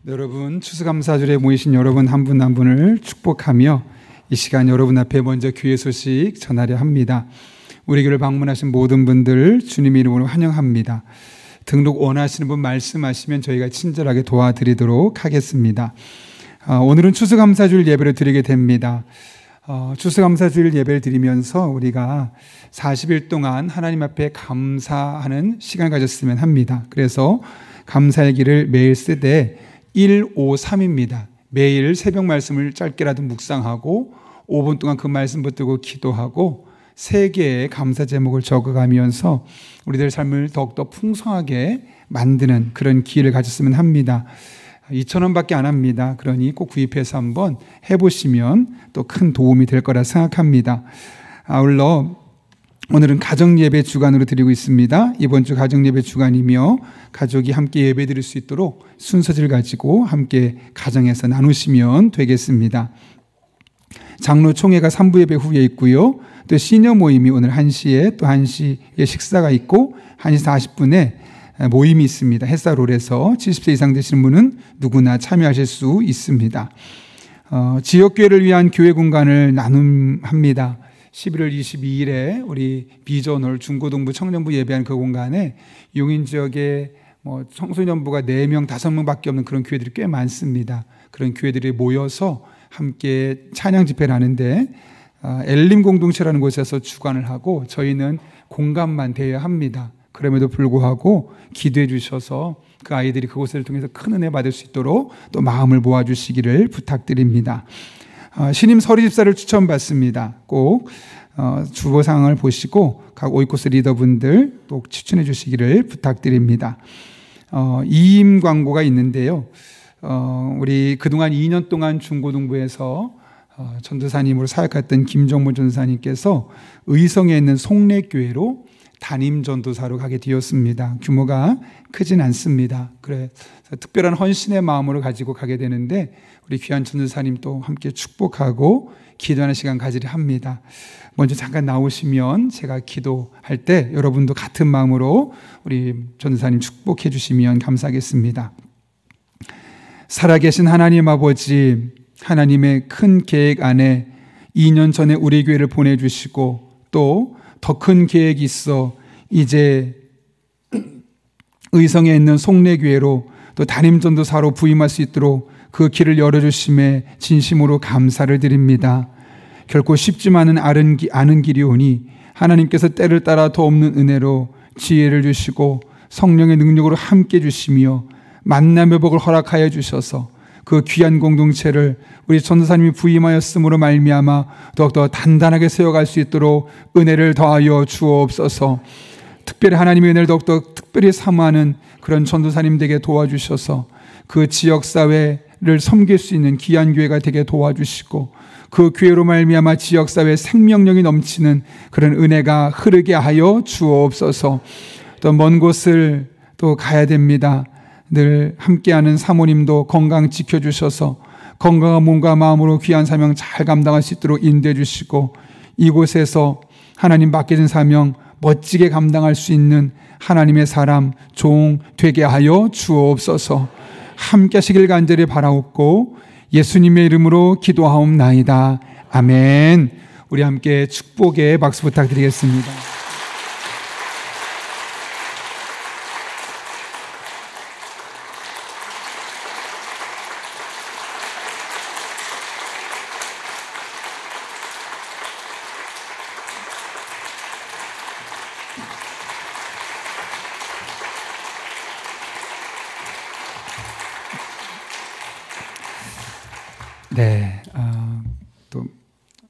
여러분, 추수감사절에 모이신 여러분 한 분 한 분을 축복하며 이 시간 여러분 앞에 먼저 귀의 소식 전하려 합니다. 우리 교회를 방문하신 모든 분들 주님 이름으로 환영합니다. 등록 원하시는 분 말씀하시면 저희가 친절하게 도와드리도록 하겠습니다. 오늘은 추수감사주일 예배를 드리게 됩니다. 추수감사주일 예배를 드리면서 우리가 40일 동안 하나님 앞에 감사하는 시간을 가졌으면 합니다. 그래서 감사의 길을 매일 쓰되 153입니다. 매일 새벽 말씀을 짧게라도 묵상하고 5분 동안 그 말씀 붙들고 기도하고 3개의 감사 제목을 적어가면서 우리들의 삶을 더욱더 풍성하게 만드는 그런 기회를 가졌으면 합니다. 2,000원밖에 안 합니다. 그러니 꼭 구입해서 한번 해보시면 또 큰 도움이 될 거라 생각합니다. 아울러 오늘은 가정예배 주간으로 드리고 있습니다. 이번 주 가정예배 주간이며 가족이 함께 예배 드릴 수 있도록 순서지를 가지고 함께 가정에서 나누시면 되겠습니다. 장로 총회가 3부 예배 후에 있고요. 또 시니어 모임이 오늘 1시에 또 1시에 식사가 있고 1시 40분에 모임이 있습니다. 햇살홀에서 70세 이상 되시는 분은 누구나 참여하실 수 있습니다. 지역교회를 위한 교회 공간을 나눔합니다. 11월 22일에 우리 비전홀 중고등부 청년부 예배한 그 공간에 용인 지역에 청소년부가 4명, 5명밖에 없는 그런 교회들이 꽤 많습니다. 그런 교회들이 모여서 함께 찬양 집회를 하는데 엘림 공동체라는 곳에서 주관을 하고 저희는 공간만 대여야 합니다. 그럼에도 불구하고 기도해 주셔서 그 아이들이 그곳을 통해서 큰 은혜 받을 수 있도록 또 마음을 모아주시기를 부탁드립니다. 신임 서리집사를 추천받습니다. 꼭 주보 상황을 보시고 각 오이코스 리더분들 또 추천해 주시기를 부탁드립니다. 이임 광고가 있는데요. 우리 그동안 2년 동안 중고등부에서 전도사님으로 사역했던 김정모 전도사님께서 의성에 있는 송례교회로 담임 전도사로 가게 되었습니다. 규모가 크진 않습니다. 그래서 특별한 헌신의 마음으로 가지고 가게 되는데 우리 귀한 전도사님 또 함께 축복하고 기도하는 시간 가지려 합니다. 먼저 잠깐 나오시면 제가 기도할 때 여러분도 같은 마음으로 우리 전도사님 축복해 주시면 감사하겠습니다. 살아계신 하나님 아버지, 하나님의 큰 계획 안에 2년 전에 우리 교회를 보내주시고 또 더 큰 계획이 있어 이제 의성에 있는 송례교회로 또 담임전도사로 부임할 수 있도록 그 길을 열어주심에 진심으로 감사를 드립니다. 결코 쉽지만은 아는 길이오니 하나님께서 때를 따라 더 없는 은혜로 지혜를 주시고 성령의 능력으로 함께 주시며 만남의 복을 허락하여 주셔서 그 귀한 공동체를 우리 전도사님이 부임하였으므로 말미암아 더욱더 단단하게 세워갈 수 있도록 은혜를 더하여 주옵소서. 특별히 하나님의 은혜를 더욱더 특별히 사모하는 그런 전도사님 되게 도와주셔서 그 지역사회를 섬길 수 있는 귀한 교회가 되게 도와주시고 그 교회로 말미암아 지역사회에 생명력이 넘치는 그런 은혜가 흐르게 하여 주옵소서. 또 먼 곳을 또 가야 됩니다. 늘 함께하는 사모님도 건강 지켜주셔서 건강한 몸과 마음으로 귀한 사명 잘 감당할 수 있도록 인도해 주시고 이곳에서 하나님 맡겨진 사명 멋지게 감당할 수 있는 하나님의 사람 종 되게 하여 주옵소서. 함께 하시길 간절히 바라옵고 예수님의 이름으로 기도하옵나이다. 아멘. 우리 함께 축복의 박수 부탁드리겠습니다. 네, 또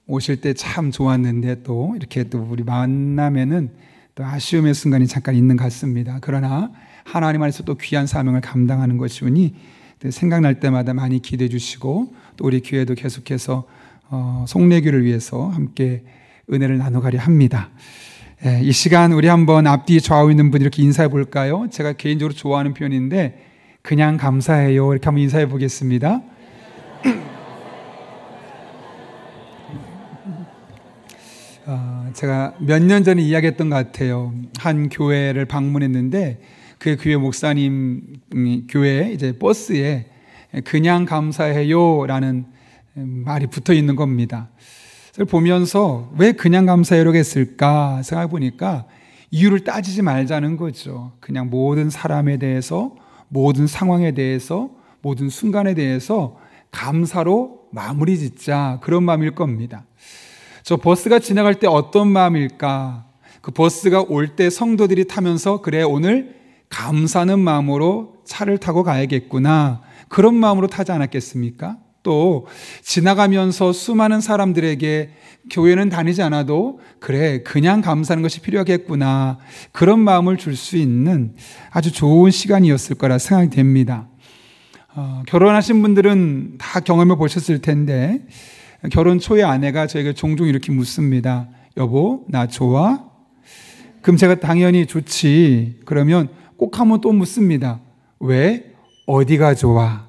오실 때 참 좋았는데 또 이렇게 또 우리 만남에는 또 아쉬움의 순간이 잠깐 있는 것 같습니다. 그러나 하나님 안에서 또 귀한 사명을 감당하는 것이오니 생각날 때마다 많이 기대해 주시고 또 우리 교회도 계속해서 송례교를 위해서 함께 은혜를 나눠가려 합니다. 이 시간 우리 한번 앞뒤 좌우 있는 분 이렇게 인사해 볼까요? 제가 개인적으로 좋아하는 표현인데 그냥 감사해요 이렇게 한번 인사해 보겠습니다. 제가 몇 년 전에 이야기했던 것 같아요. 한 교회를 방문했는데 그 교회 목사님 교회 이제 버스에 그냥 감사해요 라는 말이 붙어 있는 겁니다. 그걸 보면서 왜 그냥 감사해요라고 했을까 생각해 보니까 이유를 따지지 말자는 거죠. 그냥 모든 사람에 대해서, 모든 상황에 대해서, 모든 순간에 대해서 감사로 마무리 짓자, 그런 마음일 겁니다. 저 버스가 지나갈 때 어떤 마음일까? 그 버스가 올 때 성도들이 타면서 그래 오늘 감사하는 마음으로 차를 타고 가야겠구나, 그런 마음으로 타지 않았겠습니까? 또 지나가면서 수많은 사람들에게 교회는 다니지 않아도 그래 그냥 감사하는 것이 필요하겠구나, 그런 마음을 줄 수 있는 아주 좋은 시간이었을 거라 생각이 됩니다. 결혼하신 분들은 다 경험해 보셨을 텐데 결혼 초에 아내가 저에게 종종 이렇게 묻습니다. 여보 나 좋아? 그럼 제가 당연히 좋지. 그러면 꼭 한번 또 묻습니다. 왜? 어디가 좋아?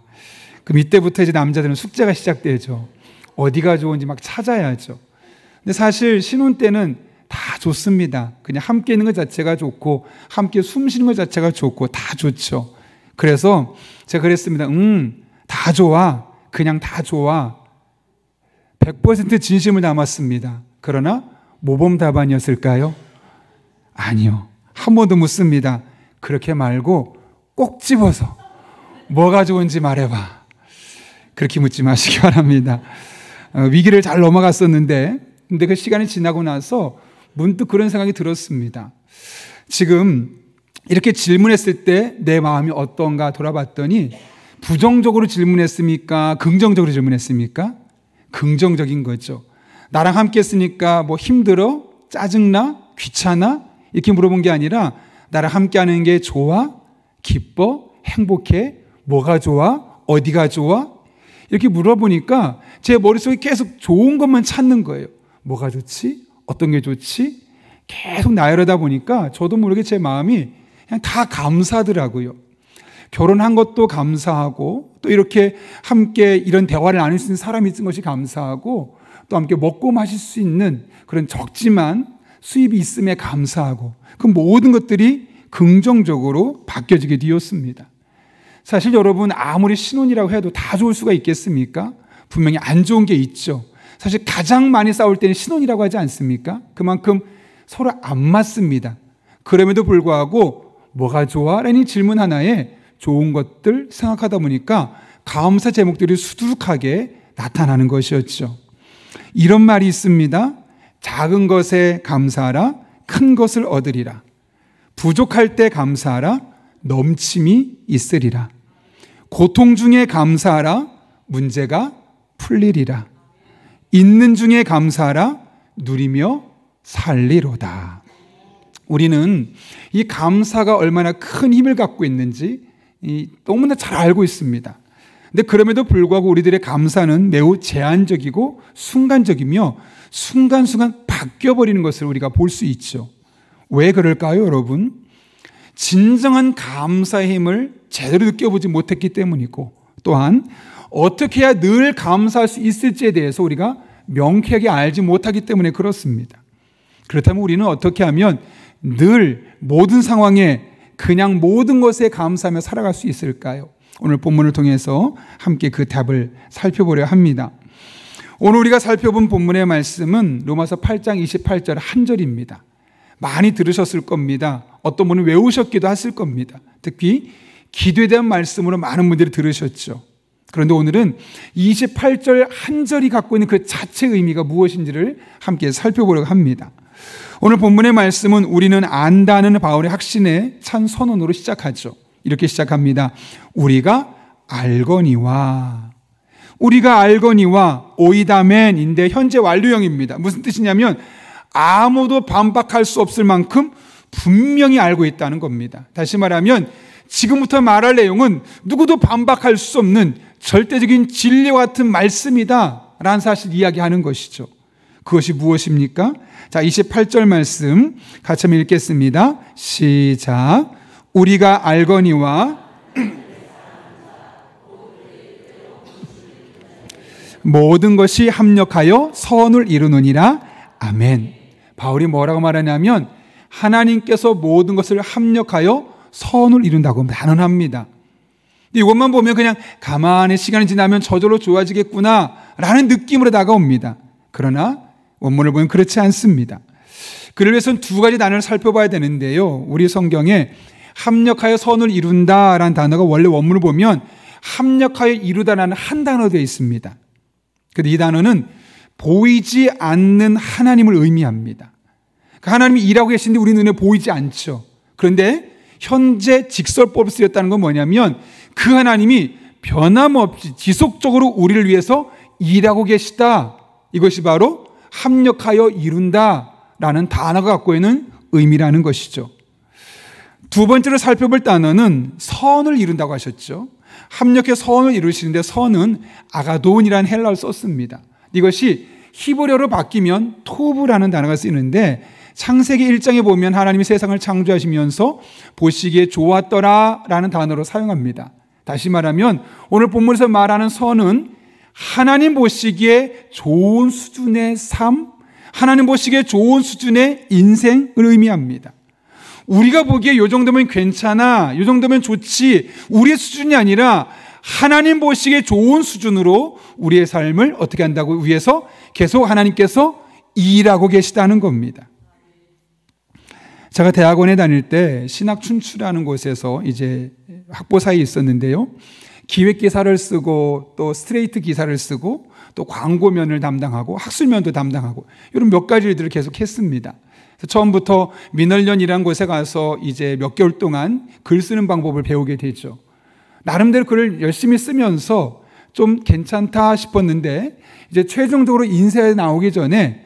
그럼 이때부터 이제 남자들은 숙제가 시작되죠. 어디가 좋은지 막 찾아야죠. 근데 사실 신혼 때는 다 좋습니다. 그냥 함께 있는 것 자체가 좋고 함께 숨 쉬는 것 자체가 좋고 다 좋죠. 그래서 제가 그랬습니다. 다 좋아. 그냥 다 좋아. 100% 진심을 담았습니다. 그러나 모범 답안이었을까요? 아니요. 한 번 더 묻습니다. 그렇게 말고 꼭 집어서 뭐가 좋은지 말해봐. 그렇게 묻지 마시기 바랍니다. 위기를 잘 넘어갔었는데 근데 그 시간이 지나고 나서 문득 그런 생각이 들었습니다. 지금 이렇게 질문했을 때 내 마음이 어떤가 돌아봤더니 부정적으로 질문했습니까? 긍정적으로 질문했습니까? 긍정적인 거죠. 나랑 함께 했으니까 뭐 힘들어? 짜증나? 귀찮아? 이렇게 물어본 게 아니라 나랑 함께 하는 게 좋아? 기뻐? 행복해? 뭐가 좋아? 어디가 좋아? 이렇게 물어보니까 제 머릿속에 계속 좋은 것만 찾는 거예요. 뭐가 좋지? 어떤 게 좋지? 계속 나열하다 보니까 저도 모르게 제 마음이 그냥 다 감사하더라고요. 결혼한 것도 감사하고 또 이렇게 함께 이런 대화를 나눌 수 있는 사람이 있는 것이 감사하고 또 함께 먹고 마실 수 있는 그런 적지만 수입이 있음에 감사하고 그 모든 것들이 긍정적으로 바뀌어지게 되었습니다. 사실 여러분 아무리 신혼이라고 해도 다 좋을 수가 있겠습니까? 분명히 안 좋은 게 있죠. 사실 가장 많이 싸울 때는 신혼이라고 하지 않습니까? 그만큼 서로 안 맞습니다. 그럼에도 불구하고 뭐가 좋아? 라는 질문 하나에 좋은 것들 생각하다 보니까 감사 제목들이 수두룩하게 나타나는 것이었죠. 이런 말이 있습니다. 작은 것에 감사하라, 큰 것을 얻으리라. 부족할 때 감사하라, 넘침이 있으리라. 고통 중에 감사하라, 문제가 풀리리라. 있는 중에 감사하라, 누리며 살리로다. 우리는 이 감사가 얼마나 큰 힘을 갖고 있는지 너무나 잘 알고 있습니다. 근데 그럼에도 불구하고 우리들의 감사는 매우 제한적이고 순간적이며 순간순간 바뀌어버리는 것을 우리가 볼 수 있죠. 왜 그럴까요, 여러분? 진정한 감사의 힘을 제대로 느껴보지 못했기 때문이고 또한 어떻게 해야 늘 감사할 수 있을지에 대해서 우리가 명쾌하게 알지 못하기 때문에 그렇습니다. 그렇다면 우리는 어떻게 하면 늘 모든 상황에 그냥 모든 것에 감사하며 살아갈 수 있을까요? 오늘 본문을 통해서 함께 그 답을 살펴보려 합니다. 오늘 우리가 살펴본 본문의 말씀은 로마서 8장 28절 한 절입니다. 많이 들으셨을 겁니다. 어떤 분은 외우셨기도 하실 겁니다. 특히 기도에 대한 말씀으로 많은 분들이 들으셨죠. 그런데 오늘은 28절 한 절이 갖고 있는 그 자체의 의미가 무엇인지를 함께 살펴보려고 합니다. 오늘 본문의 말씀은 우리는 안다는 바울의 확신에 찬 선언으로 시작하죠. 이렇게 시작합니다. 우리가 알거니와. 우리가 알거니와 오이다멘인데 현재 완료형입니다. 무슨 뜻이냐면 아무도 반박할 수 없을 만큼 분명히 알고 있다는 겁니다. 다시 말하면 지금부터 말할 내용은 누구도 반박할 수 없는 절대적인 진리와 같은 말씀이다 라는 사실을 이야기하는 것이죠. 그것이 무엇입니까? 자, 28절 말씀 같이 한번 읽겠습니다. 시작. 우리가 알거니와 모든 것이 합력하여 선을 이루느니라. 아멘. 바울이 뭐라고 말하냐면 하나님께서 모든 것을 합력하여 선을 이룬다고 단언합니다. 이것만 보면 그냥 가만히 시간이 지나면 저절로 좋아지겠구나 라는 느낌으로 다가옵니다. 그러나 원문을 보면 그렇지 않습니다. 그를 위해서는 두 가지 단어를 살펴봐야 되는데요. 우리 성경에 합력하여 선을 이룬다라는 단어가 원래 원문을 보면 합력하여 이루다라는 한 단어로 되어 있습니다. 그런데 이 단어는 보이지 않는 하나님을 의미합니다. 하나님이 일하고 계신데 우리 눈에 보이지 않죠. 그런데 현재 직설법을 쓰였다는 건 뭐냐면 그 하나님이 변함없이 지속적으로 우리를 위해서 일하고 계시다. 이것이 바로 합력하여 이룬다라는 단어가 갖고 있는 의미라는 것이죠. 두 번째로 살펴볼 단어는 선을 이룬다고 하셨죠. 합력해 선을 이루시는데 선은 아가돈이라는 헬라어를 썼습니다. 이것이 히브리어로 바뀌면 토브라는 단어가 쓰이는데 창세기 1장에 보면 하나님이 세상을 창조하시면서 보시기에 좋았더라라는 단어로 사용합니다. 다시 말하면 오늘 본문에서 말하는 선은 하나님 보시기에 좋은 수준의 삶, 하나님 보시기에 좋은 수준의 인생을 의미합니다. 우리가 보기에 이 정도면 괜찮아, 이 정도면 좋지, 우리의 수준이 아니라 하나님 보시기에 좋은 수준으로 우리의 삶을 어떻게 한다고 위해서 계속 하나님께서 일하고 계시다는 겁니다. 제가 대학원에 다닐 때 신학춘추라는 곳에서 이제 학보사에 있었는데요. 기획기사를 쓰고 또 스트레이트 기사를 쓰고 또 광고면을 담당하고 학술면도 담당하고 이런 몇 가지 일들을 계속 했습니다. 처음부터 민월련이라는 곳에 가서 이제 몇 개월 동안 글 쓰는 방법을 배우게 되죠. 나름대로 글을 열심히 쓰면서 좀 괜찮다 싶었는데 이제 최종적으로 인쇄에 나오기 전에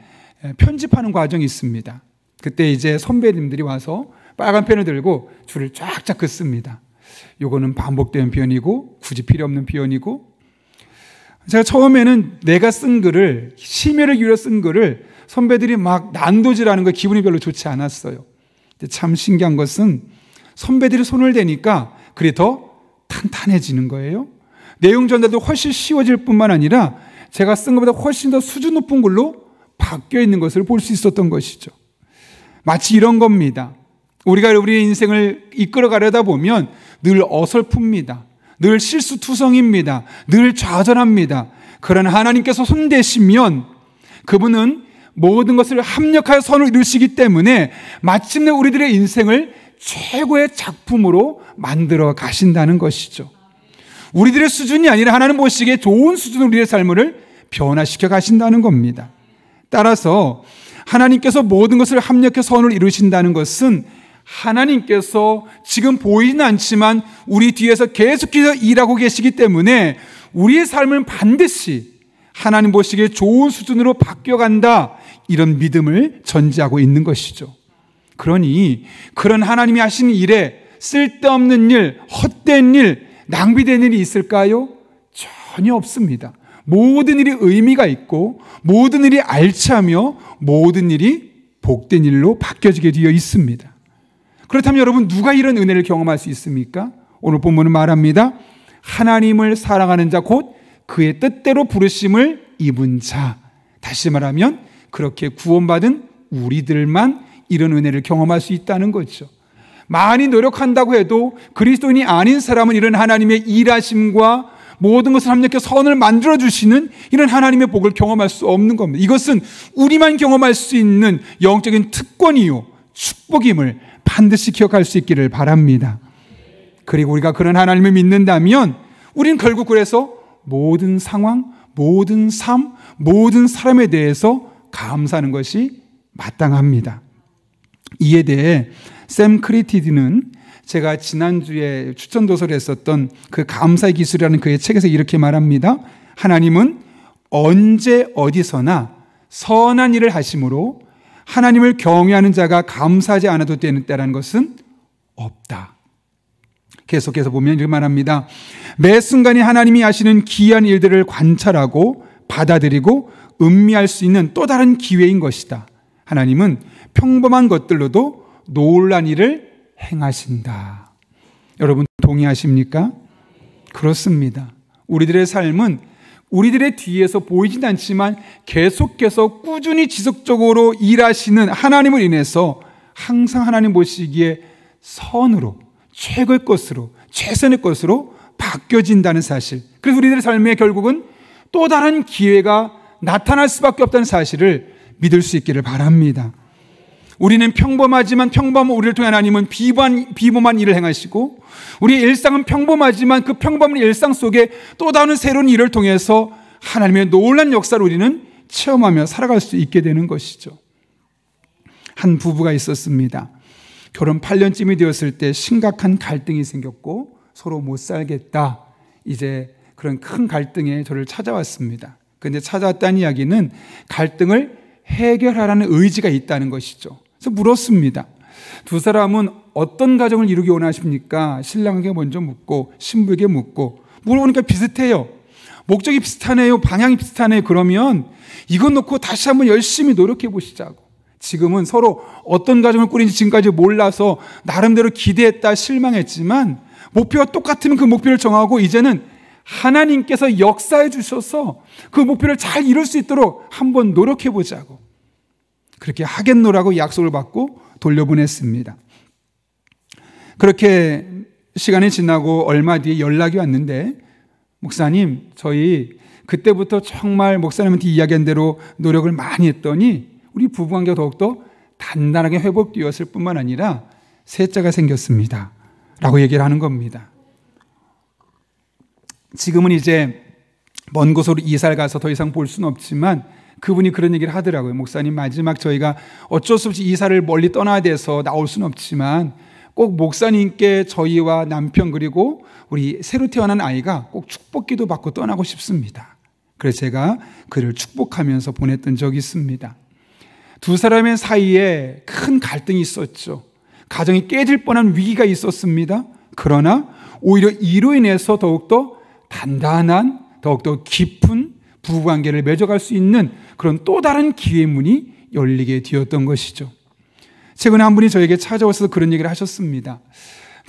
편집하는 과정이 있습니다. 그때 이제 선배님들이 와서 빨간 펜을 들고 줄을 쫙쫙 긋습니다. 요거는 반복된 표현이고 굳이 필요 없는 표현이고, 제가 처음에는 내가 쓴 글을 심혈을 기울여 쓴 글을 선배들이 막 난도질하는 거 기분이 별로 좋지 않았어요. 참 신기한 것은 선배들이 손을 대니까 글이 더 탄탄해지는 거예요. 내용 전달도 훨씬 쉬워질 뿐만 아니라 제가 쓴 것보다 훨씬 더 수준 높은 글로 바뀌어 있는 것을 볼 수 있었던 것이죠. 마치 이런 겁니다. 우리가 우리의 인생을 이끌어 가려다 보면 늘 어설픕니다. 늘 실수투성입니다. 늘 좌절합니다. 그러나 하나님께서 손대시면 그분은 모든 것을 합력하여 선을 이루시기 때문에 마침내 우리들의 인생을 최고의 작품으로 만들어 가신다는 것이죠. 우리들의 수준이 아니라 하나님 보시기에 좋은 수준으로 우리의 삶을 변화시켜 가신다는 겁니다. 따라서 하나님께서 모든 것을 합력해 선을 이루신다는 것은 하나님께서 지금 보이진 않지만 우리 뒤에서 계속해서 일하고 계시기 때문에 우리의 삶은 반드시 하나님 보시기에 좋은 수준으로 바뀌어간다, 이런 믿음을 전제하고 있는 것이죠. 그러니 그런 하나님이 하시는 일에 쓸데없는 일, 헛된 일, 낭비된 일이 있을까요? 전혀 없습니다. 모든 일이 의미가 있고 모든 일이 알차며 모든 일이 복된 일로 바뀌어지게 되어 있습니다. 그렇다면 여러분, 누가 이런 은혜를 경험할 수 있습니까? 오늘 본문은 말합니다. 하나님을 사랑하는 자, 곧 그의 뜻대로 부르심을 입은 자. 다시 말하면 그렇게 구원받은 우리들만 이런 은혜를 경험할 수 있다는 거죠. 많이 노력한다고 해도 그리스도인이 아닌 사람은 이런 하나님의 일하심과 모든 것을 합력해 선을 만들어주시는 이런 하나님의 복을 경험할 수 없는 겁니다. 이것은 우리만 경험할 수 있는 영적인 특권이요 축복임을 반드시 기억할 수 있기를 바랍니다. 그리고 우리가 그런 하나님을 믿는다면 우리는 결국 그래서 모든 상황, 모든 삶, 모든 사람에 대해서 감사하는 것이 마땅합니다. 이에 대해 샘 크리티드는 제가 지난주에 추천도서를 했었던 그 감사의 기술이라는 그의 책에서 이렇게 말합니다. 하나님은 언제 어디서나 선한 일을 하심으로 하나님을 경외하는 자가 감사하지 않아도 되는 때라는 것은 없다. 계속해서 보면 이렇게 말합니다. 매 순간에 하나님이 하시는 기이한 일들을 관찰하고 받아들이고 음미할 수 있는 또 다른 기회인 것이다. 하나님은 평범한 것들로도 놀라운 일을 행하신다. 여러분 동의하십니까? 그렇습니다. 우리들의 삶은 우리들의 뒤에서 보이진 않지만 계속해서 꾸준히 지속적으로 일하시는 하나님을 인해서 항상 하나님 보시기에 선으로, 최고의 것으로, 최선의 것으로 바뀌어진다는 사실. 그래서 우리들의 삶의 결국은 또 다른 기회가 나타날 수밖에 없다는 사실을 믿을 수 있기를 바랍니다. 우리는 평범하지만 평범한 우리를 통해 하나님은 비범한 일을 행하시고, 우리의 일상은 평범하지만 그 평범한 일상 속에 또 다른 새로운 일을 통해서 하나님의 놀라운 역사를 우리는 체험하며 살아갈 수 있게 되는 것이죠. 한 부부가 있었습니다. 결혼 8년쯤이 되었을 때 심각한 갈등이 생겼고 서로 못 살겠다, 이제 그런 큰 갈등에 저를 찾아왔습니다. 그런데 찾아왔다는 이야기는 갈등을 해결하라는 의지가 있다는 것이죠. 그래서 물었습니다. 두 사람은 어떤 가정을 이루기 원하십니까? 신랑에게 먼저 묻고 신부에게 묻고, 물어보니까 비슷해요. 목적이 비슷하네요. 방향이 비슷하네요. 그러면 이것 놓고 다시 한번 열심히 노력해 보시자고. 지금은 서로 어떤 가정을 꾸리는지 지금까지 몰라서 나름대로 기대했다 실망했지만, 목표가 똑같으면 그 목표를 정하고 이제는 하나님께서 역사해 주셔서 그 목표를 잘 이룰 수 있도록 한번 노력해 보자고, 그렇게 하겠노라고 약속을 받고 돌려보냈습니다. 그렇게 시간이 지나고 얼마 뒤에 연락이 왔는데, 목사님, 저희 그때부터 정말 목사님한테 이야기한 대로 노력을 많이 했더니 우리 부부관계가 더욱더 단단하게 회복되었을 뿐만 아니라 셋째가 생겼습니다 라고 얘기를 하는 겁니다. 지금은 이제 먼 곳으로 이사를 가서 더 이상 볼 수는 없지만 그분이 그런 얘기를 하더라고요. 목사님, 마지막 저희가 어쩔 수 없이 이사를 멀리 떠나야 돼서 나올 수는 없지만 꼭 목사님께 저희와 남편 그리고 우리 새로 태어난 아이가 꼭 축복기도 받고 떠나고 싶습니다. 그래서 제가 그를 축복하면서 보냈던 적이 있습니다. 두 사람의 사이에 큰 갈등이 있었죠. 가정이 깨질 뻔한 위기가 있었습니다. 그러나 오히려 이로 인해서 더욱더 단단한, 더욱더 깊은 부부관계를 맺어갈 수 있는 그런 또 다른 기회의 문이 열리게 되었던 것이죠. 최근에 한 분이 저에게 찾아와서 그런 얘기를 하셨습니다.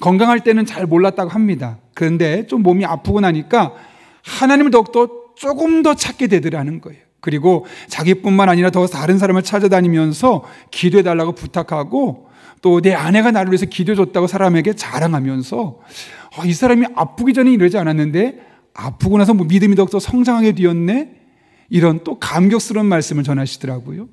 건강할 때는 잘 몰랐다고 합니다. 그런데 좀 몸이 아프고 나니까 하나님을 더욱더 조금 더 찾게 되더라는 거예요. 그리고 자기뿐만 아니라 더 다른 사람을 찾아다니면서 기도해달라고 부탁하고, 또 내 아내가 나를 위해서 기도해줬다고 사람에게 자랑하면서 이 사람이 아프기 전에 이러지 않았는데 아프고 나서 믿음이 더욱더 성장하게 되었네, 이런 또 감격스러운 말씀을 전하시더라고요.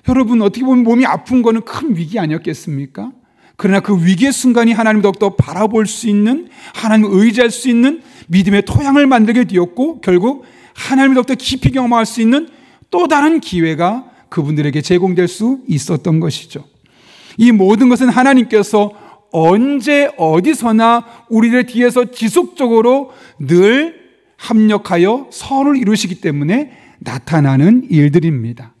여러분, 어떻게 보면 몸이 아픈 거는 큰 위기 아니었겠습니까? 그러나 그 위기의 순간이 하나님을 더욱더 바라볼 수 있는, 하나님을 의지할 수 있는 믿음의 토양을 만들게 되었고, 결국 하나님을 더욱더 깊이 경험할 수 있는 또 다른 기회가 그분들에게 제공될 수 있었던 것이죠. 이 모든 것은 하나님께서 언제 어디서나 우리들 뒤에서 지속적으로 늘 합력하여 선을 이루시기 때문에 나타나는 일들입니다.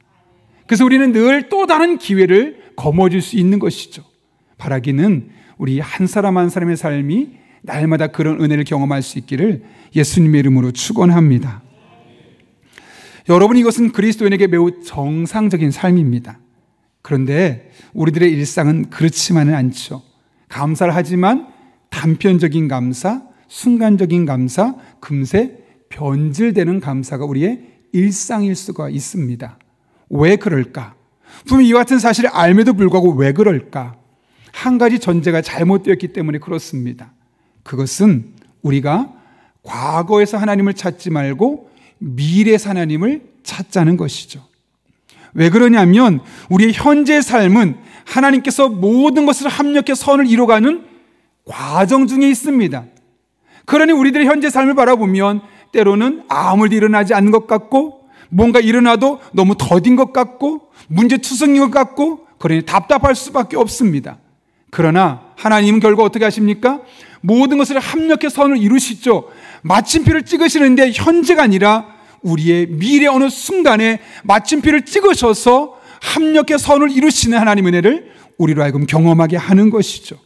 그래서 우리는 늘 또 다른 기회를 거머쥘 수 있는 것이죠. 바라기는 우리 한 사람 한 사람의 삶이 날마다 그런 은혜를 경험할 수 있기를 예수님의 이름으로 축원합니다. 여러분, 이것은 그리스도인에게 매우 정상적인 삶입니다. 그런데 우리들의 일상은 그렇지만은 않죠. 감사를 하지만 단편적인 감사, 순간적인 감사, 금세 변질되는 감사가 우리의 일상일 수가 있습니다. 왜 그럴까? 분명히 이와 같은 사실을 알면도 불구하고 왜 그럴까? 한 가지 전제가 잘못되었기 때문에 그렇습니다. 그것은 우리가 과거에서 하나님을 찾지 말고 미래에서 하나님을 찾자는 것이죠. 왜 그러냐면 우리의 현재 삶은 하나님께서 모든 것을 합력해 선을 이루어가는 과정 중에 있습니다. 그러니 우리들의 현재 삶을 바라보면 때로는 아무 일도 일어나지 않는 것 같고, 뭔가 일어나도 너무 더딘 것 같고, 문제투성인 것 같고, 그러니 답답할 수밖에 없습니다. 그러나 하나님은 결국 어떻게 하십니까? 모든 것을 합력해 선을 이루시죠. 마침표를 찍으시는데 현재가 아니라 우리의 미래 어느 순간에 마침표를 찍으셔서 합력해 선을 이루시는 하나님의 은혜를 우리로 하여금 경험하게 하는 것이죠.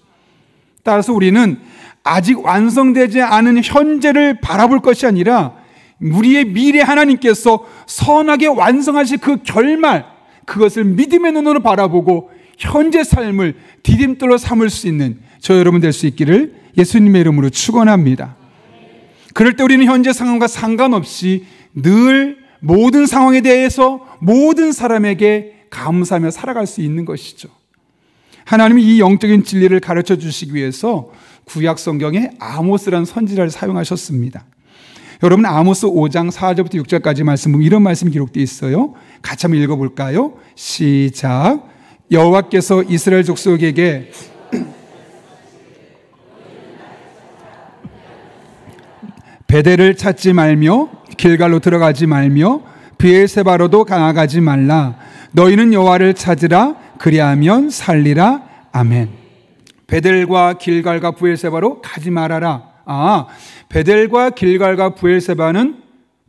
따라서 우리는 아직 완성되지 않은 현재를 바라볼 것이 아니라 우리의 미래 하나님께서 선하게 완성하실 그 결말, 그것을 믿음의 눈으로 바라보고 현재 삶을 디딤돌로 삼을 수 있는 저 여러분 될 수 있기를 예수님의 이름으로 축원합니다. 그럴 때 우리는 현재 상황과 상관없이 늘 모든 상황에 대해서 모든 사람에게 감사하며 살아갈 수 있는 것이죠. 하나님이 이 영적인 진리를 가르쳐 주시기 위해서 구약 성경에 아모스라는 선지자를 사용하셨습니다. 여러분, 아모스 5장 4절부터 6절까지 말씀 보면 이런 말씀이 기록되어 있어요. 같이 한번 읽어볼까요? 시작. 여호와께서 이스라엘 족속에게 베델을 찾지 말며 길갈로 들어가지 말며 브엘세바로도 나아가지 말라. 너희는 여호와를 찾으라. 그리하면 살리라. 아멘. 베델과 길갈과 브엘세바로 가지 말아라. 베델과 길갈과 브엘세바는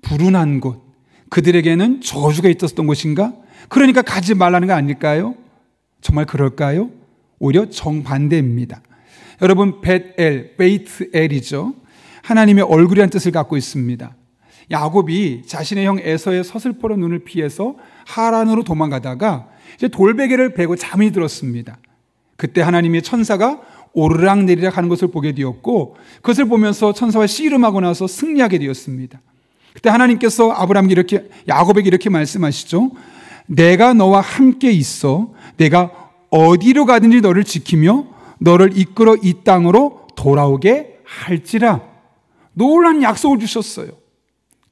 불운한 곳, 그들에게는 저주가 있었던 곳인가? 그러니까 가지 말라는 거 아닐까요? 정말 그럴까요? 오히려 정반대입니다. 여러분, 베이트엘이죠. 하나님의 얼굴이라는 뜻을 갖고 있습니다. 야곱이 자신의 형 에서의 서슬퍼런 눈을 피해서 하란으로 도망가다가 이제 돌베개를 베고 잠이 들었습니다. 그때 하나님의 천사가 오르락내리락 하는 것을 보게 되었고, 그것을 보면서 천사와 씨름하고 나서 승리하게 되었습니다. 그때 하나님께서 야곱에게 이렇게 말씀하시죠. 내가 너와 함께 있어 내가 어디로 가든지 너를 지키며 너를 이끌어 이 땅으로 돌아오게 할지라. 놀라운 약속을 주셨어요.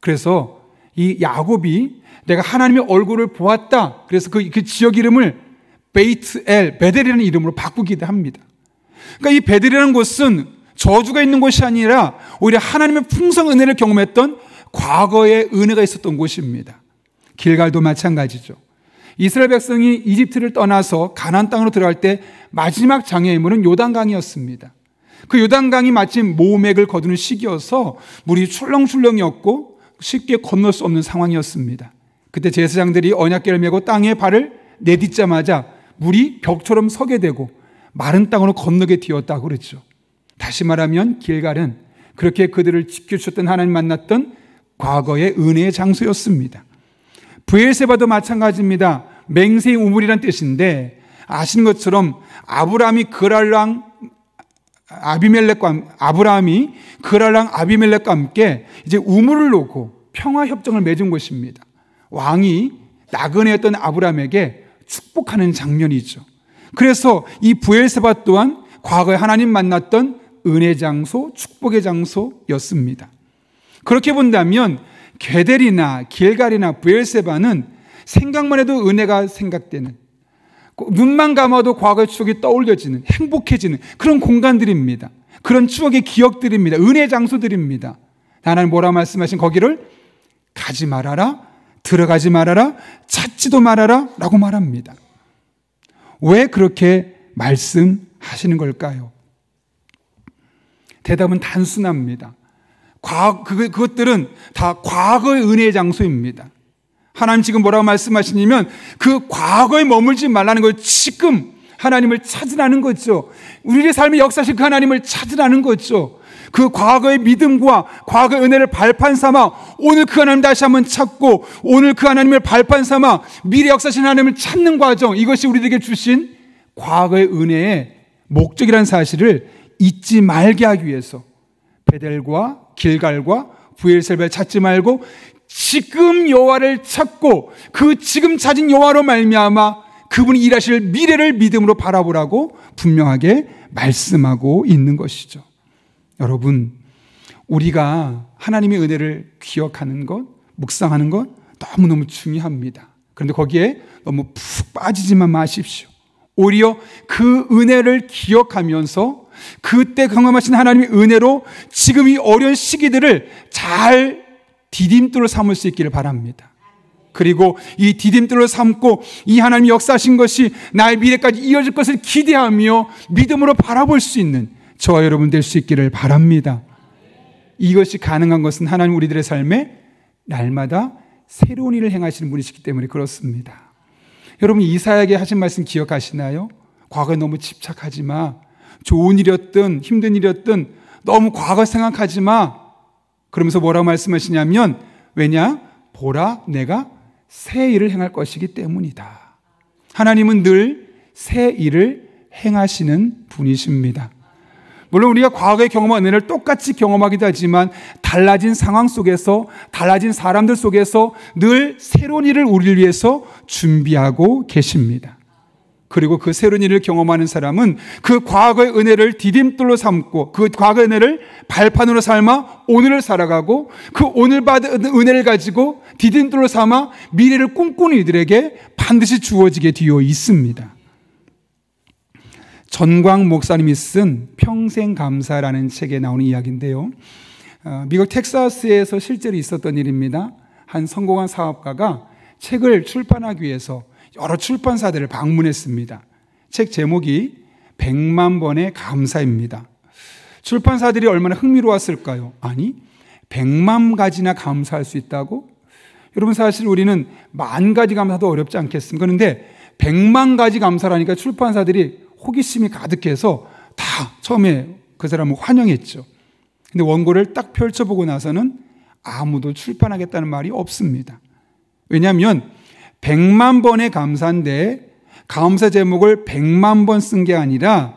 그래서 이 야곱이 내가 하나님의 얼굴을 보았다, 그래서 그 지역 이름을 베델이라는 이름으로 바꾸기도 합니다. 그러니까 이 베델이라는 곳은 저주가 있는 곳이 아니라 오히려 하나님의 풍성 은혜를 경험했던 과거의 은혜가 있었던 곳입니다. 길갈도 마찬가지죠. 이스라엘 백성이 이집트를 떠나서 가나안 땅으로 들어갈 때 마지막 장애물은 요단강이었습니다. 그 요단강이 마침 모맥을 거두는 시기여서 물이 출렁출렁이었고 쉽게 건널 수 없는 상황이었습니다. 그때 제사장들이 언약궤를 메고 땅에 발을 내딛자마자 물이 벽처럼 서게 되고 마른 땅으로 건너게 되었다고 그랬죠. 다시 말하면 길갈은 그렇게 그들을 지켜주셨던 하나님 만났던 과거의 은혜의 장소였습니다. 브엘세바도 마찬가지입니다. 맹세의 우물이란 뜻인데, 아시는 것처럼 아브라함이 그랄랑 아비멜렉과 함께 이제 우물을 놓고 평화 협정을 맺은 것입니다. 왕이 나그네였던 아브라함에게 축복하는 장면이죠. 그래서 이 브엘세바 또한 과거에 하나님 만났던 은혜 장소, 축복의 장소였습니다. 그렇게 본다면 게델이나 길갈이나 브엘세바는 생각만 해도 은혜가 생각되는, 눈만 감아도 과거의 추억이 떠올려지는, 행복해지는 그런 공간들입니다. 그런 추억의 기억들입니다. 은혜의 장소들입니다. 하나님 뭐라고 말씀하신 거기를 가지 말아라, 들어가지 말아라, 찾지도 말아라 라고 말합니다. 왜 그렇게 말씀하시는 걸까요? 대답은 단순합니다. 그것들은 다 과거의 은혜의 장소입니다. 하나님 지금 뭐라고 말씀하시냐면 그 과거에 머물지 말라는 걸, 지금 하나님을 찾으라는 거죠. 우리의 삶의 역사실 그 하나님을 찾으라는 거죠. 그 과거의 믿음과 과거의 은혜를 발판 삼아 오늘 그 하나님 다시 한번 찾고, 오늘 그 하나님을 발판 삼아 미래 역사실 하나님을 찾는 과정, 이것이 우리에게 주신 과거의 은혜의 목적이라는 사실을 잊지 말게 하기 위해서 베델과 길갈과 브엘세바를 찾지 말고 지금 여호와를 찾고 그 지금 찾은 여호와로 말미암아 그분이 일하실 미래를 믿음으로 바라보라고 분명하게 말씀하고 있는 것이죠. 여러분, 우리가 하나님의 은혜를 기억하는 것, 묵상하는 것 너무너무 중요합니다. 그런데 거기에 너무 푹 빠지지만 마십시오. 오히려 그 은혜를 기억하면서 그때 경험하신 하나님의 은혜로 지금 이 어려운 시기들을 잘 디딤돌을 삼을 수 있기를 바랍니다. 그리고 이 디딤돌을 삼고 이 하나님이 역사하신 것이 나의 미래까지 이어질 것을 기대하며 믿음으로 바라볼 수 있는 저와 여러분 될 수 있기를 바랍니다. 이것이 가능한 것은 하나님 우리들의 삶에 날마다 새로운 일을 행하시는 분이시기 때문에 그렇습니다. 여러분, 이사야에게 하신 말씀 기억하시나요? 과거에 너무 집착하지 마. 좋은 일이었든 힘든 일이었든 너무 과거 생각하지 마. 그러면서 뭐라고 말씀하시냐면, 왜냐? 보라, 내가 새 일을 행할 것이기 때문이다. 하나님은 늘 새 일을 행하시는 분이십니다. 물론 우리가 과거에 경험한 은혜를 똑같이 경험하기도 하지만 달라진 상황 속에서, 달라진 사람들 속에서 늘 새로운 일을 우리를 위해서 준비하고 계십니다. 그리고 그 새로운 일을 경험하는 사람은 그 과거의 은혜를 디딤돌로 삼고 그 과거의 은혜를 발판으로 삼아 오늘을 살아가고 그 오늘 받은 은혜를 가지고 디딤돌로 삼아 미래를 꿈꾸는 이들에게 반드시 주어지게 되어 있습니다. 전광 목사님이 쓴 평생 감사라는 책에 나오는 이야기인데요. 미국 텍사스에서 실제로 있었던 일입니다. 한 성공한 사업가가 책을 출판하기 위해서 여러 출판사들을 방문했습니다. 책 제목이 100만 번의 감사입니다. 출판사들이 얼마나 흥미로웠을까요? 아니, 100만 가지나 감사할 수 있다고? 여러분, 사실 우리는 10,000가지 감사도 어렵지 않겠습니까? 그런데 100만 가지 감사라니까 출판사들이 호기심이 가득해서 다 처음에 그 사람을 환영했죠. 근데 원고를 딱 펼쳐보고 나서는 아무도 출판하겠다는 말이 없습니다. 왜냐하면 100만 번의 감사인데 감사 제목을 100만 번 쓴 게 아니라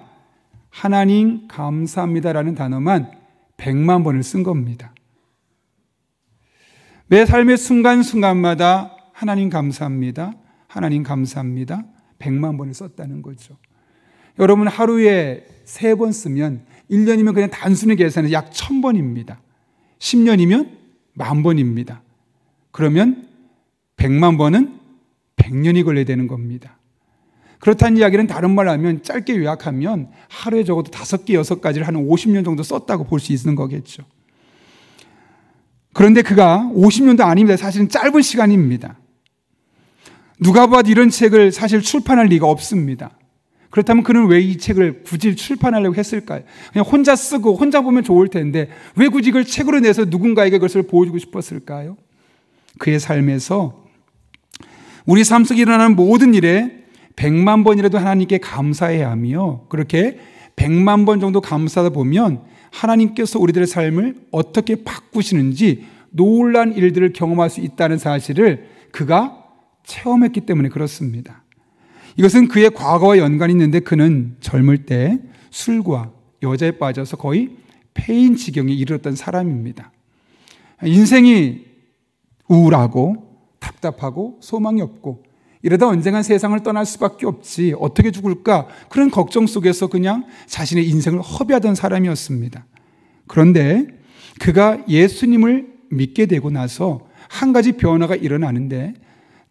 하나님 감사합니다라는 단어만 100만 번을 쓴 겁니다. 매 삶의 순간순간마다 하나님 감사합니다, 하나님 감사합니다 100만 번을 썼다는 거죠. 여러분, 하루에 3번 쓰면 1년이면 그냥 단순히 계산해서 약 1000번입니다. 10년이면 10,000번입니다. 그러면 100만 번은 100년이 걸려야 되는 겁니다. 그렇다는 이야기는 다른 말로 하면 짧게 요약하면 하루에 적어도 5개, 6가지를 한 50년 정도 썼다고 볼 수 있는 거겠죠. 그런데 그가 50년도 아닙니다. 사실은 짧은 시간입니다. 누가 봐도 이런 책을 사실 출판할 리가 없습니다. 그렇다면 그는 왜 이 책을 굳이 출판하려고 했을까요? 그냥 혼자 쓰고 혼자 보면 좋을 텐데 왜 굳이 이걸 책으로 내서 누군가에게 그것을 보여주고 싶었을까요? 그의 삶에서 우리 삶 속에 일어나는 모든 일에 100만 번이라도 하나님께 감사해야 하며 그렇게 100만 번 정도 감사하다 보면 하나님께서 우리들의 삶을 어떻게 바꾸시는지 놀라운 일들을 경험할 수 있다는 사실을 그가 체험했기 때문에 그렇습니다. 이것은 그의 과거와 연관이 있는데 그는 젊을 때 술과 여자에 빠져서 거의 폐인 지경에 이르렀던 사람입니다. 인생이 우울하고 답답하고 소망이 없고 이러다 언젠간 세상을 떠날 수밖에 없지 어떻게 죽을까 그런 걱정 속에서 그냥 자신의 인생을 허비하던 사람이었습니다. 그런데 그가 예수님을 믿게 되고 나서 한 가지 변화가 일어나는데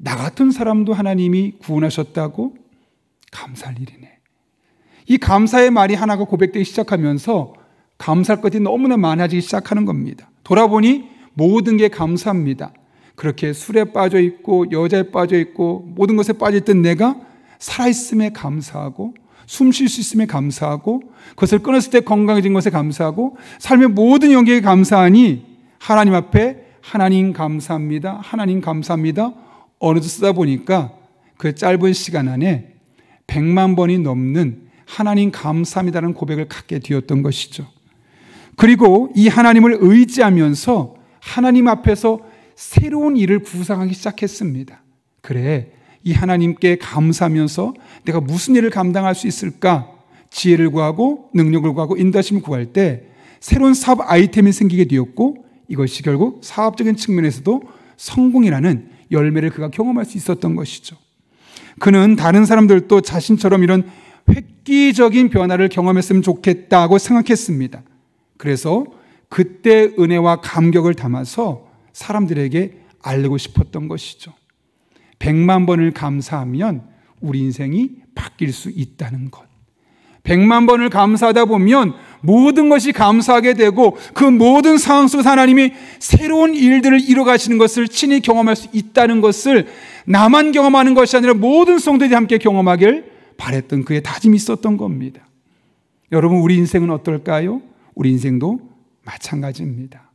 나 같은 사람도 하나님이 구원하셨다고? 감사할 일이네. 이 감사의 말이 하나가 고백되기 시작하면서 감사할 것이 너무나 많아지기 시작하는 겁니다. 돌아보니 모든 게 감사합니다. 그렇게 술에 빠져 있고 여자에 빠져 있고 모든 것에 빠져 있던 내가 살아있음에 감사하고 숨 쉴 수 있음에 감사하고 그것을 끊었을 때 건강해진 것에 감사하고 삶의 모든 영역에 감사하니 하나님 앞에 하나님 감사합니다, 하나님 감사합니다 어느덧 쓰다 보니까 그 짧은 시간 안에 100만 번이 넘는 하나님 감사합니다라는 고백을 갖게 되었던 것이죠. 그리고 이 하나님을 의지하면서 하나님 앞에서 새로운 일을 구상하기 시작했습니다. 그래, 이 하나님께 감사하면서 내가 무슨 일을 감당할 수 있을까? 지혜를 구하고 능력을 구하고 인도하심을 구할 때 새로운 사업 아이템이 생기게 되었고 이것이 결국 사업적인 측면에서도 성공이라는 열매를 그가 경험할 수 있었던 것이죠. 그는 다른 사람들도 자신처럼 이런 획기적인 변화를 경험했으면 좋겠다고 생각했습니다. 그래서 그때 은혜와 감격을 담아서 사람들에게 알리고 싶었던 것이죠. 100만 번을 감사하면 우리 인생이 바뀔 수 있다는 것. 100만 번을 감사하다 보면 모든 것이 감사하게 되고 그 모든 상황 속에서 하나님이 새로운 일들을 이뤄가시는 것을 친히 경험할 수 있다는 것을 나만 경험하는 것이 아니라 모든 성도들이 함께 경험하길 바랬던 그의 다짐이 있었던 겁니다. 여러분, 우리 인생은 어떨까요? 우리 인생도 마찬가지입니다.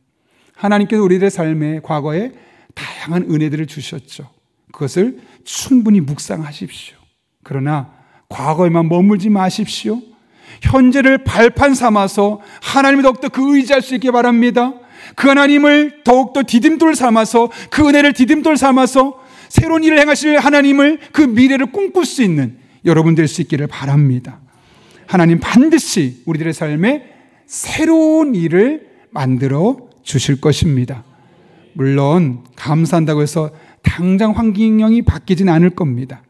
하나님께서 우리들의 삶에 과거에 다양한 은혜들을 주셨죠. 그것을 충분히 묵상하십시오. 그러나 과거에만 머물지 마십시오. 현재를 발판 삼아서 하나님을 더욱더 그 의지할 수 있게 바랍니다. 그 하나님을 더욱더 디딤돌 삼아서 그 은혜를 디딤돌 삼아서 새로운 일을 행하실 하나님을 그 미래를 꿈꿀 수 있는 여러분 될 수 있기를 바랍니다. 하나님 반드시 우리들의 삶에 새로운 일을 만들어 주실 것입니다. 물론 감사한다고 해서 당장 환경이 바뀌진 않을 겁니다.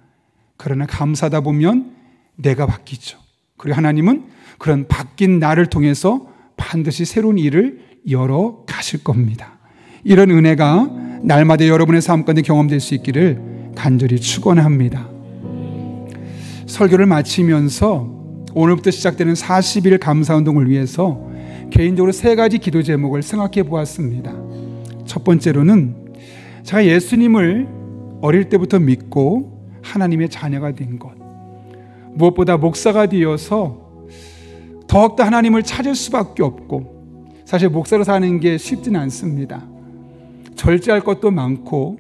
그러나 감사하다 보면 내가 바뀌죠. 그리고 하나님은 그런 바뀐 나를 통해서 반드시 새로운 일을 열어 가실 겁니다. 이런 은혜가 날마다 여러분의 삶 가운데 경험될 수 있기를 간절히 축원합니다. 설교를 마치면서 오늘부터 시작되는 40일 감사운동을 위해서 개인적으로 3가지 기도 제목을 생각해 보았습니다. 첫 번째로는 제가 예수님을 어릴 때부터 믿고 하나님의 자녀가 된 것, 무엇보다 목사가 되어서 더욱더 하나님을 찾을 수밖에 없고, 사실 목사로 사는 게 쉽지는 않습니다. 절제할 것도 많고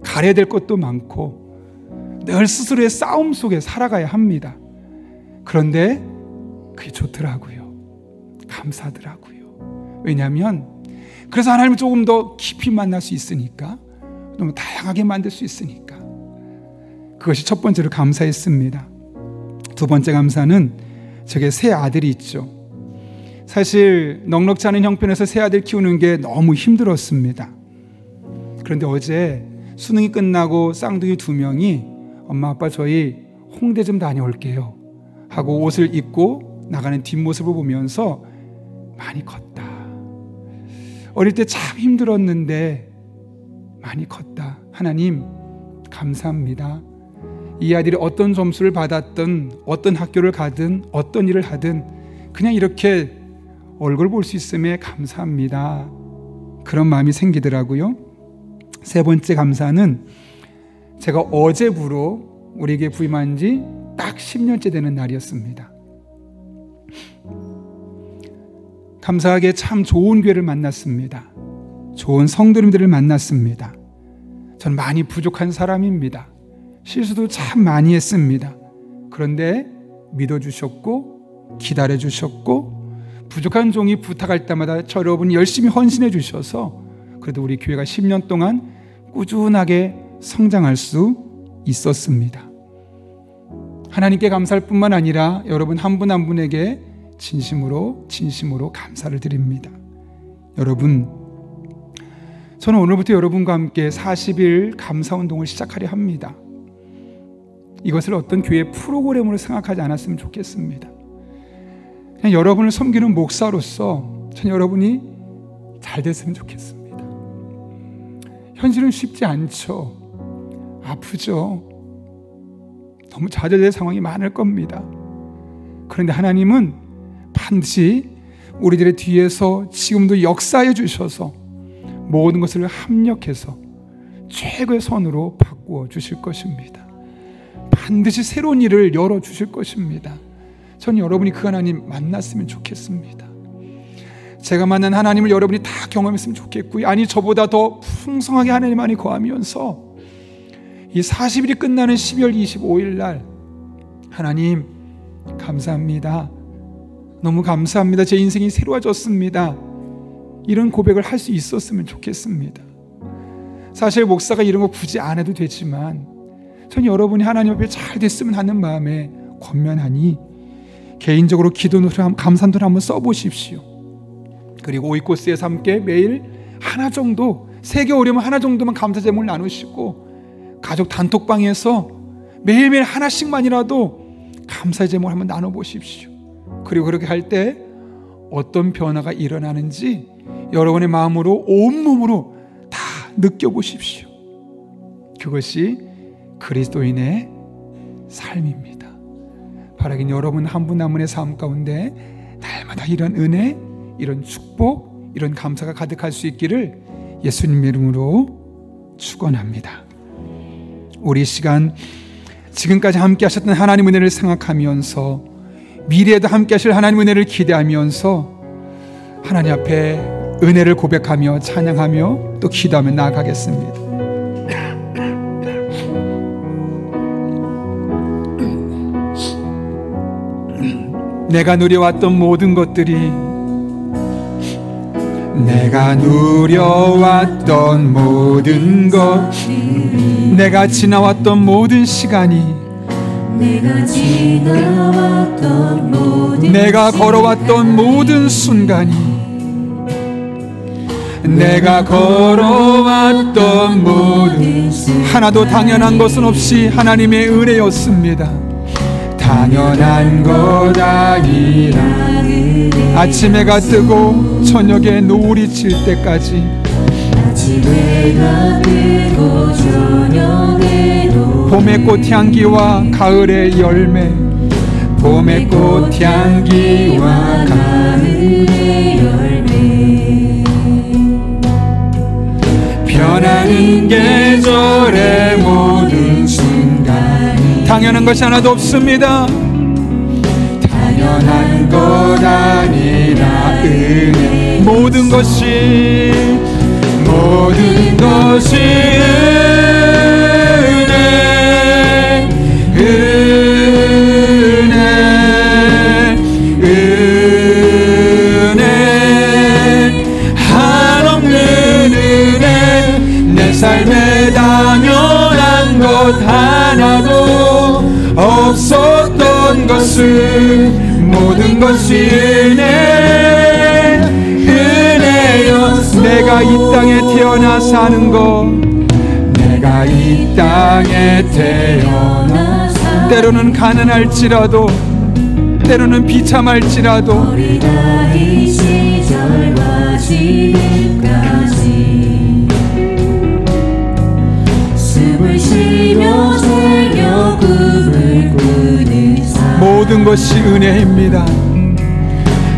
가려야 될 것도 많고 늘 스스로의 싸움 속에 살아가야 합니다. 그런데 그게 좋더라고요. 감사하더라고요. 왜냐하면 그래서 하나님을 조금 더 깊이 만날 수 있으니까, 너무 다양하게 만들 수 있으니까. 그것이 첫 번째로 감사했습니다. 두 번째 감사는 제게 새 아들이 있죠. 사실 넉넉지 않은 형편에서 새 아들 키우는 게 너무 힘들었습니다. 그런데 어제 수능이 끝나고 쌍둥이 2명이 엄마 아빠 저희 홍대 좀 다녀올게요 하고 옷을 입고 나가는 뒷모습을 보면서 많이 컸다. 어릴 때 참 힘들었는데 많이 컸다. 하나님 감사합니다. 이 아들이 어떤 점수를 받았든 어떤 학교를 가든 어떤 일을 하든 그냥 이렇게 얼굴 볼 수 있음에 감사합니다. 그런 마음이 생기더라고요. 세 번째 감사는 제가 어제부로 우리에게 부임한 지 딱 10년째 되는 날이었습니다. 감사하게 참 좋은 교회를 만났습니다. 좋은 성도님들을 만났습니다. 전 많이 부족한 사람입니다. 실수도 참 많이 했습니다. 그런데 믿어주셨고 기다려주셨고 부족한 종이 부탁할 때마다 저 여러분이 열심히 헌신해 주셔서 그래도 우리 교회가 10년 동안 꾸준하게 성장할 수 있었습니다. 하나님께 감사할 뿐만 아니라 여러분 한 분 한 분에게 진심으로 감사를 드립니다. 여러분, 저는 오늘부터 여러분과 함께 40일 감사운동을 시작하려 합니다. 이것을 어떤 교회 프로그램으로 생각하지 않았으면 좋겠습니다. 그냥 여러분을 섬기는 목사로서 전 여러분이 잘 됐으면 좋겠습니다. 현실은 쉽지 않죠. 아프죠. 너무 좌절될 상황이 많을 겁니다. 그런데 하나님은 반드시 우리들의 뒤에서 지금도 역사해 주셔서 모든 것을 합력해서 최고의 선으로 바꾸어 주실 것입니다. 반드시 새로운 일을 열어주실 것입니다. 저는 여러분이 그 하나님 만났으면 좋겠습니다. 제가 만난 하나님을 여러분이 다 경험했으면 좋겠고요. 아니 저보다 더 풍성하게 하나님 안에 거하면서 이 40일이 끝나는 12월 25일 날 하나님 감사합니다. 너무 감사합니다. 제 인생이 새로워졌습니다. 이런 고백을 할 수 있었으면 좋겠습니다. 사실 목사가 이런 거 굳이 안 해도 되지만 전 여러분이 하나님 앞에 잘 됐으면 하는 마음에 권면하니 개인적으로 기도노트를 감사노트를 한번 써보십시오. 그리고 오이코스에서 함께 매일 하나 정도, 3개 오려면 하나 정도만 감사 제목을 나누시고 가족 단톡방에서 매일매일 하나씩만이라도 감사의 제목을 한번 나눠보십시오. 그리고 그렇게 할 때 어떤 변화가 일어나는지 여러분의 마음으로 온몸으로 다 느껴보십시오. 그것이 그리스도인의 삶입니다. 바라긴 여러분 한 분 한 분의 삶 가운데 날마다 이런 은혜, 이런 축복, 이런 감사가 가득할 수 있기를 예수님 이름으로 축원합니다. 우리 시간 지금까지 함께 하셨던 하나님 은혜를 생각하면서 미래에도 함께 하실 하나님 은혜를 기대하면서 하나님 앞에 은혜를 고백하며 찬양하며 또 기도하며 나아가겠습니다. 내가 누려왔던 모든 것들이 내가 누려왔던 모든 것, 내가 지나왔던 모든 시간이, 내가 걸어왔던 모든 순간이 내가 걸어왔던 모든 하나도 당연한 것은 없이 하나님의 은혜였습니다. 당연한 것 아니라 아침 해가 뜨고 저녁에 노을이 질 때까지 봄의 꽃향기와 가을의 열매 봄의 꽃향기와 가을의 열매 변하는 계절의 모든 순간 당연한 것이 하나도 없습니다. 당연한 것 아니라 은혜 모든 것이 은혜 한없는 은혜 내 삶에 당연한 것 하나도 없었던 것은 모든 것이 은혜였어. 내가 이 땅에 태어나 사는 것 내가 이 땅에 태어나 때로는 가난할지라도 때로는 비참할지라도 어리다 이 시절과 지금까지 숨을 쉬며 살며 꿈을 꾸는 삶 모든 것이 은혜입니다.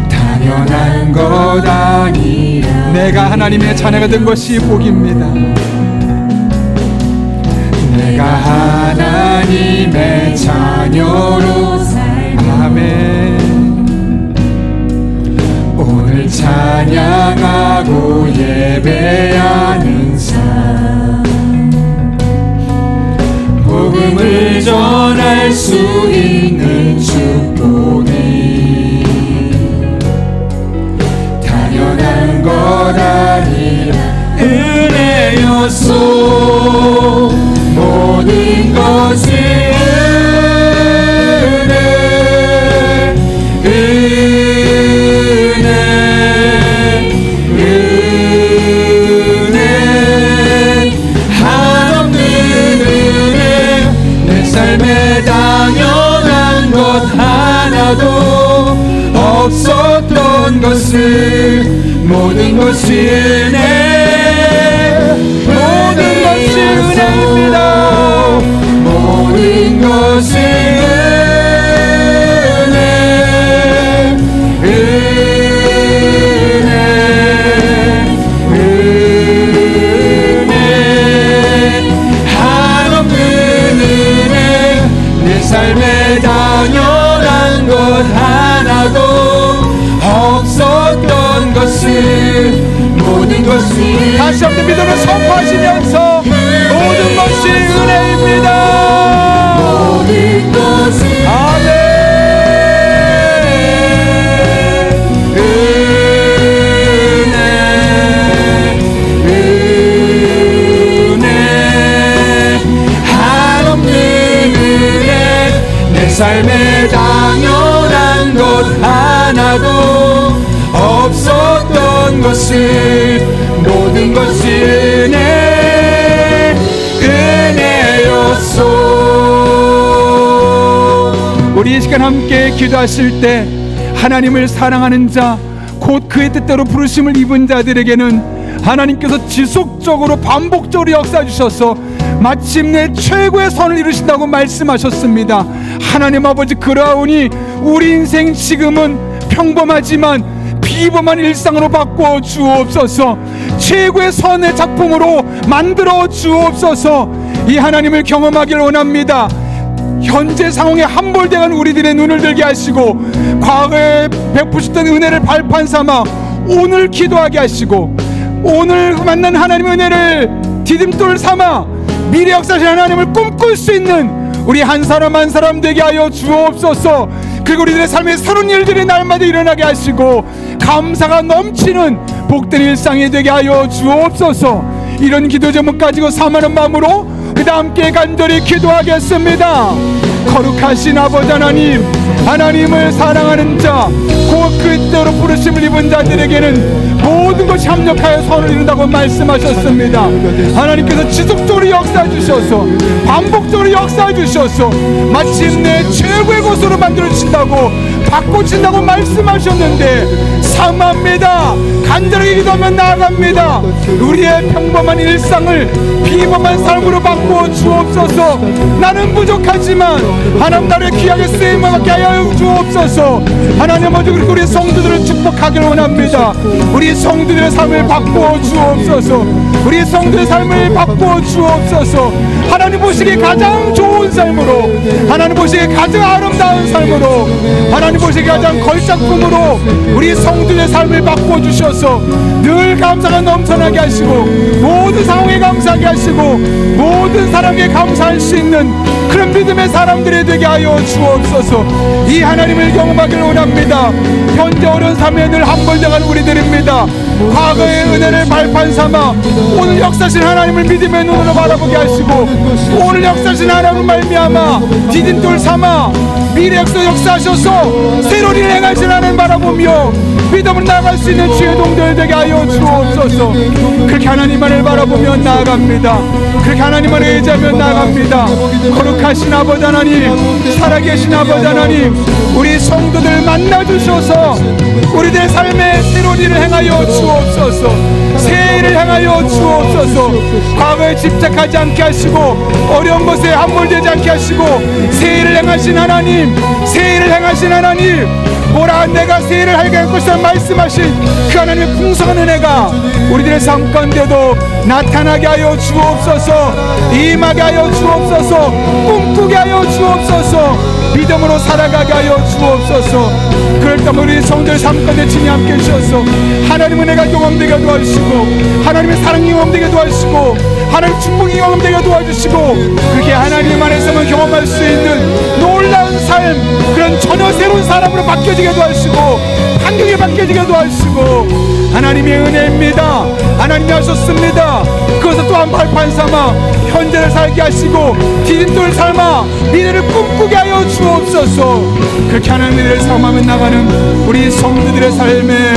당연한 것 아니라 내가 하나님의 자녀가 된 것이 복입니다. 내가 하나님의 자녀로 아멘. 오늘 찬양하고 예배하는 삶 복음을 전할 수 있는 축복이 당연한 것 아니라 은혜였소. 모든 것이 은혜 한없는 은혜 내 삶에 당연한 것 하나도 없었던 것을 모든 것이 은혜 모든 것이 은혜입니다. 모든 것이 은혜 한없는 은혜 내 삶에 당연한 것 하나도 없었던 것을 모든 것이 다시 한번 믿음을 선포하시면서 모든 것이 은혜입니다. 모든 것이 아멘. 은혜 한없는 은혜 내 삶에 당연한 것 하나도 없었던 것을 모든 것이 은혜였소. 우리 이 시간 함께 기도하실 때 하나님을 사랑하는 자 곧 그의 뜻대로 부르심을 입은 자들에게는 하나님께서 지속적으로 반복적으로 역사해 주셔서 마침내 최고의 선을 이루신다고 말씀하셨습니다. 하나님 아버지, 그러하오니 우리 인생 지금은 평범하지만 비범한 일상으로 바꿔 주옵소서. 최고의 선의 작품으로 만들어 주옵소서. 이 하나님을 경험하길 원합니다. 현재 상황에 함몰되는 우리들의 눈을 들게 하시고 과거에 베푸셨던 은혜를 발판 삼아 오늘 기도하게 하시고 오늘 만난 하나님의 은혜를 디딤돌 삼아 미래 역사실 하나님을 꿈꿀 수 있는 우리 한 사람 한 사람 되게 하여 주옵소서. 그리고 우리들의 삶에 새로운 일들이 날마다 일어나게 하시고 감사가 넘치는 복된 일상이 되게 하여 주옵소서. 이런 기도 제목 가지고 사모하는 마음으로 그 다 함께 간절히 기도하겠습니다. 거룩하신 아버지 하나님, 하나님을 사랑하는 자, 곧 그때로 부르심을 입은 자들에게는 모든 것이 합력하여 선을 이룬다고 말씀하셨습니다. 하나님께서 지속적으로 역사해 주셔서 반복적으로 역사해 주셔서 마침내 최고의 곳으로 만들어 주신다고 바꿔주신다고 말씀하셨는데 사모합니다. 간절하게 기도하며 나아갑니다. 우리의 평범한 일상을 비범한 삶으로 바꾸어 주옵소서. 나는 부족하지만 하나님 나라의 귀하게 쓰임을 받게 하여 주옵소서. 하나님 아버지, 그리고 우리 성도들을 축복하기를 원합니다. 우리 성도들의 삶을 바꾸어 주옵소서. 우리 성도의 삶을 바꾸어 주옵소서. 하나님 보시기에 가장 좋은 삶으로, 하나님 보시기에 가장 아름다운 삶으로, 하나님 보시기에 가장 걸작품으로 우리 성도의 삶을 바꾸어 주셔서 늘 감사가 넘쳐나게 하시고 모든 상황에 감사하게 하시고 모든 사람에게 감사할 수 있는 그런 믿음의 사람들이 되게 하여 주옵소서. 이 하나님을 경험하기를 원합니다. 현재 어려운 삶에 늘 함몰당한 우리들입니다. 과거의 은혜를 발판 삼아 오늘 역사신 하나님을 믿음의 눈으로 바라보게 하시고 오늘 역사신 하나님을 말미암아 디딤돌 삼아 미래 역사하셔서 새로운 일을 행하신 하나님을 바라보며 믿음으로 나아갈 수 있는 주의 동들 되게 하여 주옵소서. 그렇게 하나님만을 바라보며 나아갑니다. 그렇게 하나님만을 의지하며 나아갑니다. 거룩하신 아버지 하나님, 살아계신 아버지 하나님, 우리 성도들 만나주셔서 우리들의 삶에 새로운 일을 행하여 주옵소서. 새 일을 행하여 주옵소서. 과거에 집착하지 않게 하시고 어려운 것에 함몰되지 않게 하시고 새 일을 행하신 하나님, 새 일을 행하신 하나님, 보라 내가 새 일을 하게 할 것이라 말씀하신 그 하나님의 풍성한 은혜가 우리들의 삶 가운데도 나타나게 하여 주옵소서. 임하게 하여 주옵소서. 꿈꾸게 하여 주옵소서. 믿음으로 살아가게 하여 주옵소서. 그럴 때 우리 성도의 삶 가운데 주님 함께 해주셔서 하나님의 은혜가 경험되게 도와주시고 하나님의 사랑이 경험되게 도와주시고 하나님 축복이 경험되게 도와주시고 그렇게 하나님 안에서만 경험할 수 있는 놀라운 삶, 그런 전혀 새로운 사람으로 바뀌어지게 도와주시고 환경이 바뀌어지게 도와주시고 하나님의 은혜입니다. 하나님이 하셨습니다. 그것을 또한 발판 삼아 현재를 살게 하시고 디딤돌 삶아 미래를 꿈꾸게 하여 주옵소서. 그렇게 하나님의 은혜를 삼아며 나가는 우리 성도들의 삶에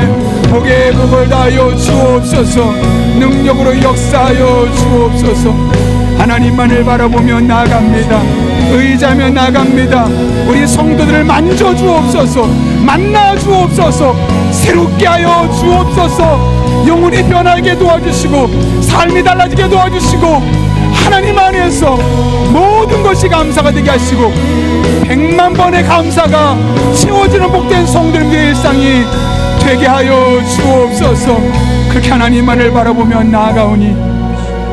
복에 복을 다하여 주옵소서. 능력으로 역사하여 주옵소서. 하나님만을 바라보며 나아갑니다. 의지하며 나아갑니다. 우리 성도들을 만져주옵소서. 만나주옵소서. 새롭게 하여 주옵소서. 영혼이 변하게 도와주시고 삶이 달라지게 도와주시고 하나님 안에서 모든 것이 감사가 되게 하시고 100만 번의 감사가 채워지는 복된 성도님들의 일상이 되게 하여 주옵소서. 그렇게 하나님만을 바라보며 나아가오니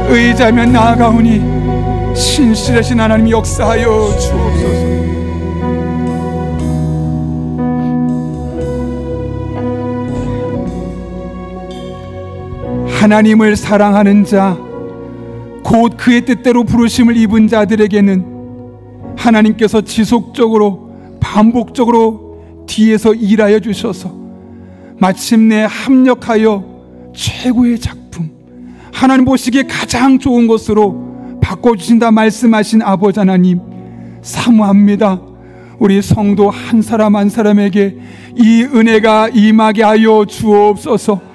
의지하며 나아가오니 신실하신 하나님 역사하여 주옵소서. 하나님을 사랑하는 자, 곧 그의 뜻대로 부르심을 입은 자들에게는 하나님께서 지속적으로 반복적으로 뒤에서 일하여 주셔서 마침내 합력하여 최고의 작품, 하나님 보시기에 가장 좋은 것으로 바꿔주신다 말씀하신 아버지 하나님, 사모합니다. 우리 성도 한 사람 한 사람에게 이 은혜가 임하게 하여 주옵소서.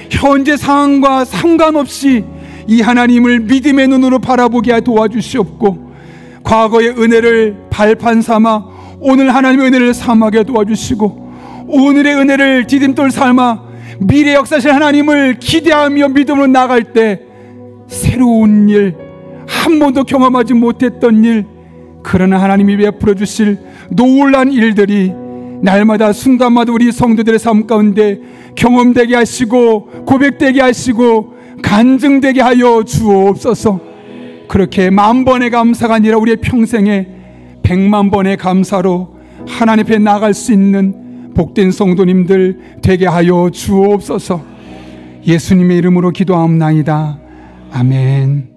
현재 상황과 상관없이 이 하나님을 믿음의 눈으로 바라보게 도와주시옵고 과거의 은혜를 발판 삼아 오늘 하나님의 은혜를 삼하게 도와주시고 오늘의 은혜를 디딤돌 삼아 미래 역사실 하나님을 기대하며 믿음으로 나갈 때 새로운 일, 한 번도 경험하지 못했던 일, 그러나 하나님이 베풀어 주실 놀라운 일들이 날마다 순간마다 우리 성도들의 삶 가운데 경험되게 하시고 고백되게 하시고 간증되게 하여 주옵소서. 그렇게 10,000번의 감사가 아니라 우리의 평생에 100만 번의 감사로 하나님 앞에 나갈 수 있는 복된 성도님들 되게 하여 주옵소서. 예수님의 이름으로 기도하옵나이다. 아멘.